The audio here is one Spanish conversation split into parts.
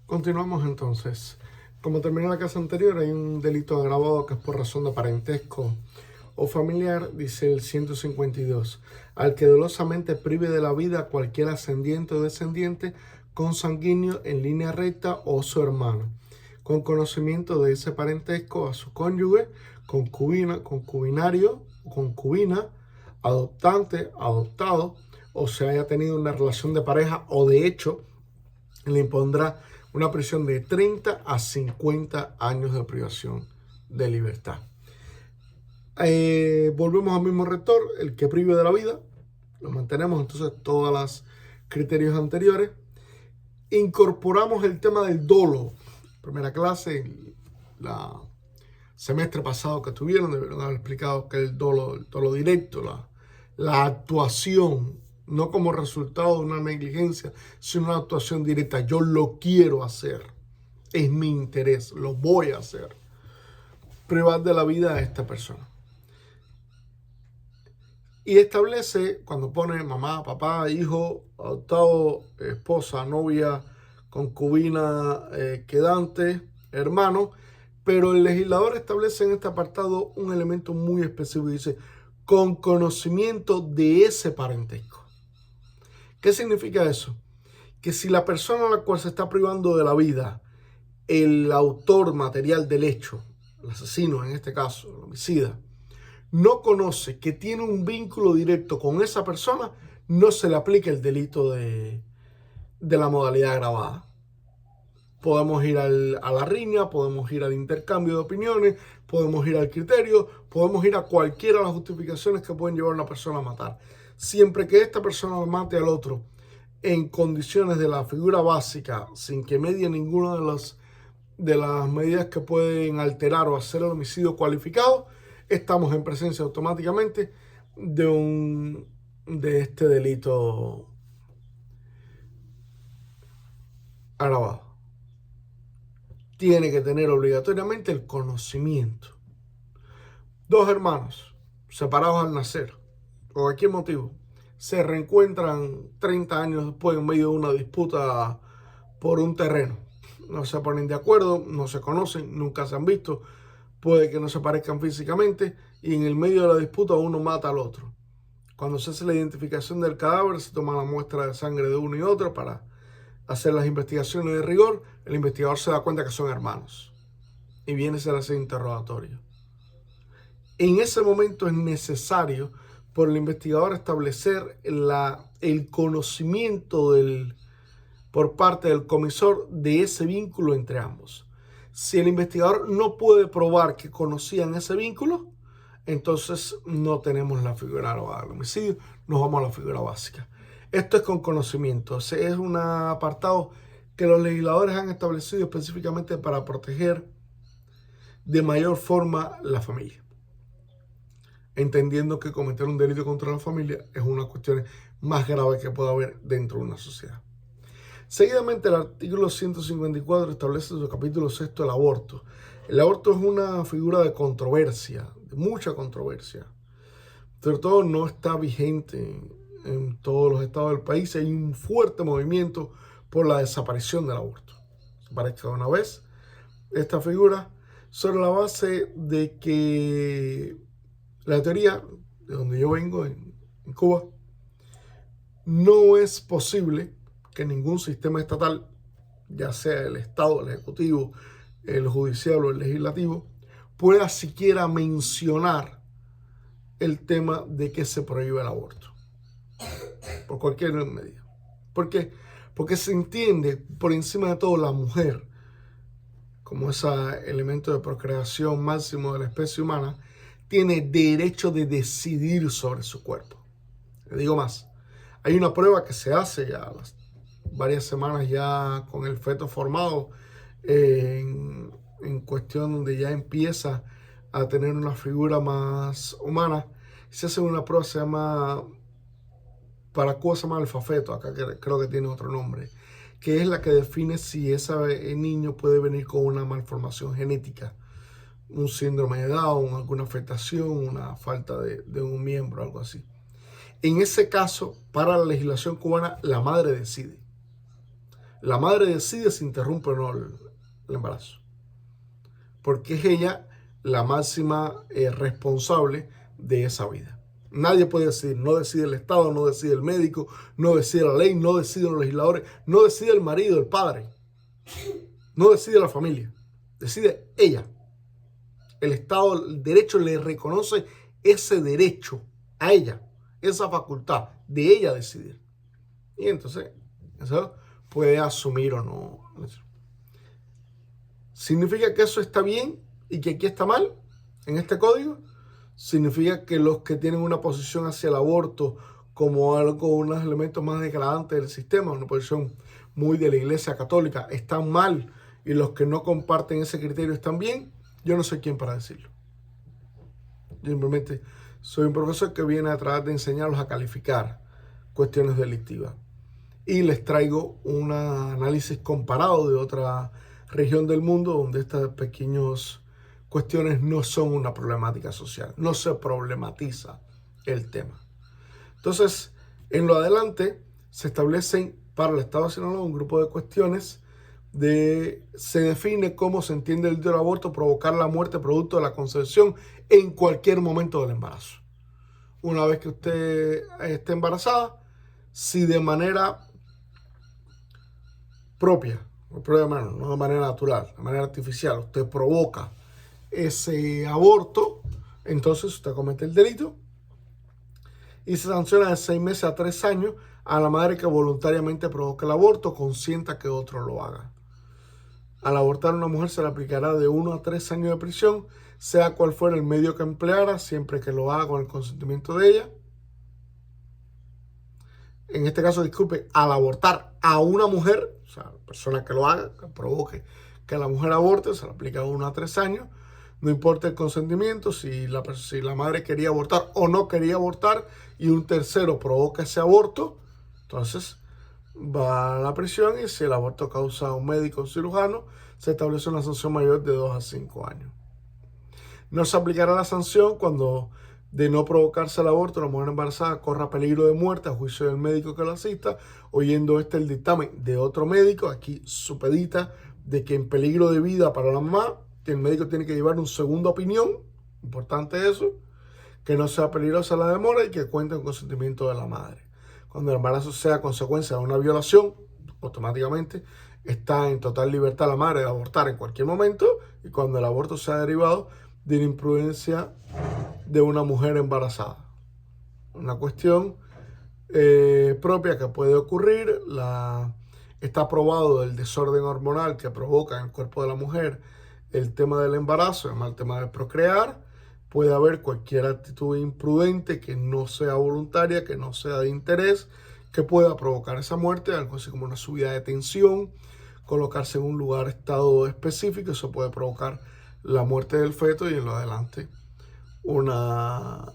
Continuamos entonces. Como terminó la casa anterior, hay un delito agravado que es por razón de parentesco o familiar, dice el 152. Al que dolosamente prive de la vida a cualquier ascendiente o descendiente consanguíneo en línea recta o su hermano, con conocimiento de ese parentesco a su cónyuge, concubina, concubinario, concubina, adoptante, adoptado, o se haya tenido una relación de pareja o de hecho le impondrá una prisión de 30 a 50 años de privación de libertad. Volvemos al mismo rector, el que prive de la vida, lo mantenemos entonces todos los criterios anteriores. Incorporamos el tema del dolo. Primera clase, la semestre pasado que tuvieron, debieron haber explicado que el dolo directo, la actuación, no como resultado de una negligencia, sino una actuación directa. Yo lo quiero hacer, es mi interés, lo voy a hacer. Privar de la vida a esta persona. Y establece, cuando pone mamá, papá, hijo, adoptado, esposa, novia, concubina, quedante, hermano, pero el legislador establece en este apartado un elemento muy específico. Dice, con conocimiento de ese parentesco. ¿Qué significa eso? Que si la persona a la cual se está privando de la vida, el autor material del hecho, el asesino en este caso, el homicida, no conoce que tiene un vínculo directo con esa persona, no se le aplica el delito de la modalidad agravada. Podemos ir a la riña, podemos ir al intercambio de opiniones, podemos ir al criterio, podemos ir a cualquiera de las justificaciones que pueden llevar a una persona a matar. Siempre que esta persona mate al otro en condiciones de la figura básica, sin que medie ninguna de las medidas que pueden alterar o hacer el homicidio cualificado, estamos en presencia automáticamente de este delito agravado. Tiene que tener obligatoriamente el conocimiento. Dos hermanos separados al nacer, por cualquier motivo, se reencuentran 30 años después en medio de una disputa por un terreno. No se ponen de acuerdo, no se conocen, nunca se han visto, puede que no se parezcan físicamente y en el medio de la disputa uno mata al otro. Cuando se hace la identificación del cadáver, se toma la muestra de sangre de uno y otro para hacer las investigaciones de rigor. El investigador se da cuenta que son hermanos y viene a ser ese interrogatorio. En ese momento es necesario por el investigador establecer el conocimiento por parte del comisor de ese vínculo entre ambos. Si el investigador no puede probar que conocían ese vínculo, entonces no tenemos la figura agravada del homicidio, nos vamos a la figura básica. Esto es con conocimiento, es un apartado que los legisladores han establecido específicamente para proteger de mayor forma la familia, entendiendo que cometer un delito contra la familia es una cuestión más grave que pueda haber dentro de una sociedad. Seguidamente, el artículo 154 establece en su capítulo 6 el aborto. El aborto es una figura de controversia, de mucha controversia. Sobre todo no está vigente en todos los estados del país. Hay un fuerte movimiento por la desaparición del aborto. Se parece de una vez esta figura sobre la base de que la teoría de donde yo vengo, en Cuba, no es posible que ningún sistema estatal, ya sea el Estado, el Ejecutivo, el Judicial o el Legislativo, pueda siquiera mencionar el tema de que se prohíbe el aborto por cualquier medio. ¿Por qué? Porque se entiende por encima de todo la mujer como ese elemento de procreación máximo de la especie humana, tiene derecho de decidir sobre su cuerpo. Le digo más, hay una prueba que se hace ya varias semanas ya con el feto formado, en cuestión donde ya empieza a tener una figura más humana. Se hace una prueba, se llama, para Cuba se llama alfafeto, acá creo que tiene otro nombre, que es la que define si ese niño puede venir con una malformación genética, un síndrome de Down, alguna afectación, una falta de un miembro, algo así. En ese caso, para la legislación cubana, la madre decide. La madre decide si interrumpe o no el embarazo, porque es ella la máxima responsable de esa vida. Nadie puede decidir, no decide el Estado, no decide el médico, no decide la ley, no deciden los legisladores, no decide el marido, el padre, no decide la familia, decide ella. El Estado, el derecho le reconoce ese derecho a ella, esa facultad de ella decidir. Y entonces, eso puede asumir o no. ¿Significa que eso está bien y que aquí está mal en este código? ¿Significa que los que tienen una posición hacia el aborto como algo, unos elementos más degradantes del sistema, una posición muy de la Iglesia Católica, están mal y los que no comparten ese criterio están bien? Yo no soy quien para decirlo. Yo simplemente soy un profesor que viene a tratar de enseñarlos a calificar cuestiones delictivas. Y les traigo un análisis comparado de otra región del mundo donde estas pequeñas cuestiones no son una problemática social, no se problematiza el tema. Entonces, en lo adelante se establecen para el Estado de Sinaloa un grupo de cuestiones se define cómo se entiende el delito del aborto, provocar la muerte producto de la concepción en cualquier momento del embarazo. Una vez que usted esté embarazada, si de manera propia, no de manera natural, de manera artificial, usted provoca ese aborto, entonces usted comete el delito y se sanciona de 6 meses a 3 años a la madre que voluntariamente provoque el aborto, consienta que otro lo haga. Al abortar a una mujer se le aplicará de 1 a 3 años de prisión, sea cual fuera el medio que empleara, siempre que lo haga con el consentimiento de ella. En este caso, disculpe, al abortar a una mujer, o sea, la persona que lo haga, que provoque que la mujer aborte, se le aplica de 1 a 3 años. No importa el consentimiento, si la madre quería abortar o no quería abortar y un tercero provoca ese aborto, entonces va a la prisión y si el aborto causa un médico o cirujano, se establece una sanción mayor de 2 a 5 años. No se aplicará la sanción cuando de no provocarse el aborto la mujer embarazada corra peligro de muerte a juicio del médico que la asista, oyendo el dictamen de otro médico, aquí supedita de que en peligro de vida para la mamá, que el médico tiene que llevar una segunda opinión, importante eso, que no sea peligrosa la demora y que cuente con consentimiento de la madre. Cuando el embarazo sea consecuencia de una violación, automáticamente está en total libertad la madre de abortar en cualquier momento, y cuando el aborto sea derivado de la imprudencia de una mujer embarazada. Una cuestión propia que puede ocurrir. Está probado el desorden hormonal que provoca en el cuerpo de la mujer el tema del embarazo, además el tema de procrear. Puede haber cualquier actitud imprudente que no sea voluntaria, que no sea de interés, que pueda provocar esa muerte, algo así como una subida de tensión, colocarse en un lugar, estado específico, eso puede provocar la muerte del feto y en lo adelante una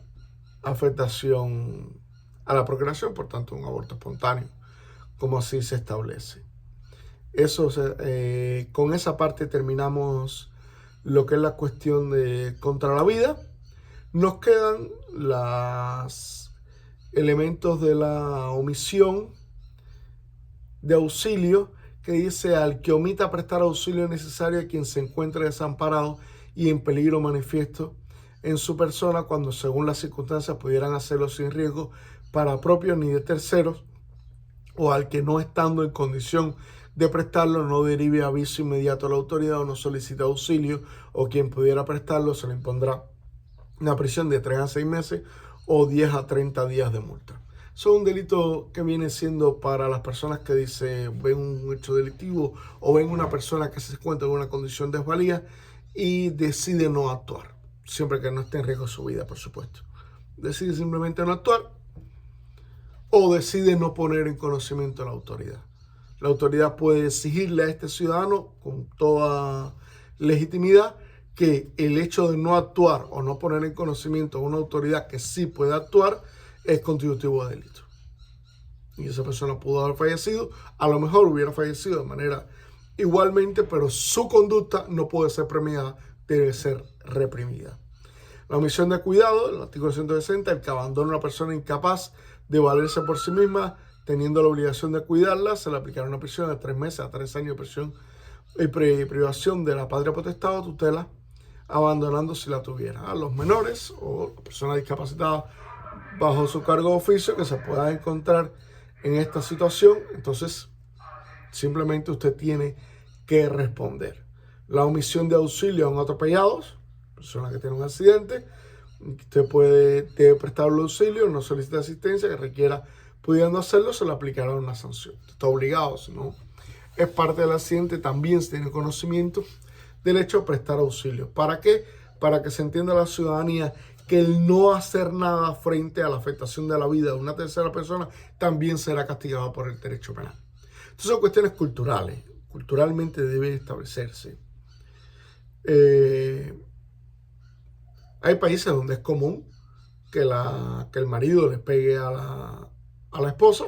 afectación a la procreación, por tanto un aborto espontáneo, como así se establece. Con esa parte terminamos lo que es la cuestión de contra la vida. Nos quedan los elementos de la omisión de auxilio, que dice: al que omita prestar auxilio necesario a quien se encuentre desamparado y en peligro manifiesto en su persona, cuando según las circunstancias pudieran hacerlo sin riesgo para propios ni de terceros, o al que no estando en condición de prestarlo no derive aviso inmediato a la autoridad o no solicite auxilio, o quien pudiera prestarlo se le impondrá una prisión de 3 a 6 meses o 10 a 30 días de multa. Eso es un delito que viene siendo para las personas que ven un hecho delictivo o ven una persona que se encuentra en una condición de desvalía y decide no actuar, siempre que no esté en riesgo su vida, por supuesto. Decide simplemente no actuar o decide no poner en conocimiento a la autoridad. La autoridad puede exigirle a este ciudadano con toda legitimidad que el hecho de no actuar o no poner en conocimiento a una autoridad que sí puede actuar es constitutivo de delito. Y esa persona pudo haber fallecido, a lo mejor hubiera fallecido de manera igualmente, pero su conducta no puede ser premiada, debe ser reprimida. La omisión de cuidado, el artículo 160, el que abandona a una persona incapaz de valerse por sí misma, teniendo la obligación de cuidarla, se le aplicará una prisión de 3 meses a 3 años de prisión y privación de la patria potestad o tutela, abandonando si la tuviera. A los menores o personas discapacitadas bajo su cargo de oficio que se puedan encontrar en esta situación, entonces simplemente usted tiene que responder. La omisión de auxilio a un atropellado, persona que tiene un accidente, usted debe prestarle auxilio, no solicita asistencia, que requiera, pudiendo hacerlo, se le aplicará una sanción. Está obligado, si no es parte del accidente, también se tiene conocimiento del hecho de prestar auxilio. ¿Para qué? Para que se entienda la ciudadanía que el no hacer nada frente a la afectación de la vida de una tercera persona también será castigado por el derecho penal. Entonces son cuestiones culturales, culturalmente debe establecerse. Hay países donde es común que el marido le pegue a la esposa.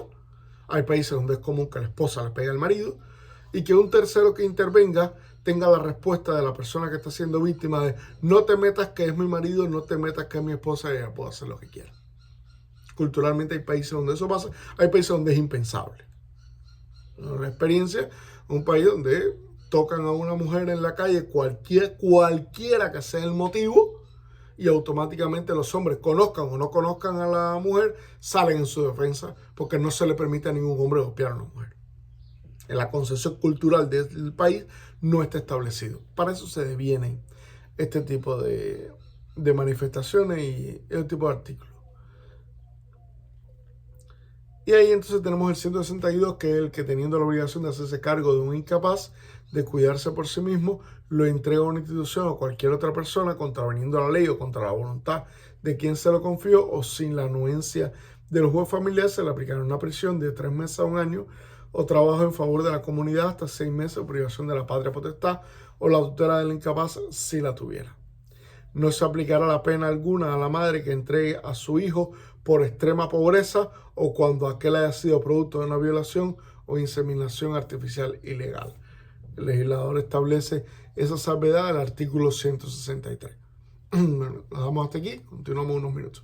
Hay países donde es común que la esposa le pegue al marido y que un tercero que intervenga tenga la respuesta de la persona que está siendo víctima de no te metas que es mi marido, no te metas que es mi esposa y ella puede hacer lo que quiera. Culturalmente hay países donde eso pasa, hay países donde es impensable. La experiencia, un país donde tocan a una mujer en la calle, cualquiera que sea el motivo, y automáticamente los hombres, conozcan o no conozcan a la mujer, salen en su defensa porque no se le permite a ningún hombre golpear a una mujer. En la concepción cultural del país no está establecido. Para eso se devienen este tipo de manifestaciones y este tipo de artículos. Y ahí entonces tenemos el 162, que es el que, teniendo la obligación de hacerse cargo de un incapaz de cuidarse por sí mismo, lo entrega a una institución o cualquier otra persona contraveniendo la ley o contra la voluntad de quien se lo confió o sin la anuencia del juez familiar, se le aplicará una prisión de 3 meses a 1 año o trabajo en favor de la comunidad hasta 6 meses o privación de la patria potestad o la tutela del incapaz si la tuviera. No se aplicará la pena alguna a la madre que entregue a su hijo por extrema pobreza o cuando aquel haya sido producto de una violación o inseminación artificial ilegal. El legislador establece esa salvedad en el artículo 163. Bueno, lo damos hasta aquí, continuamos unos minutos.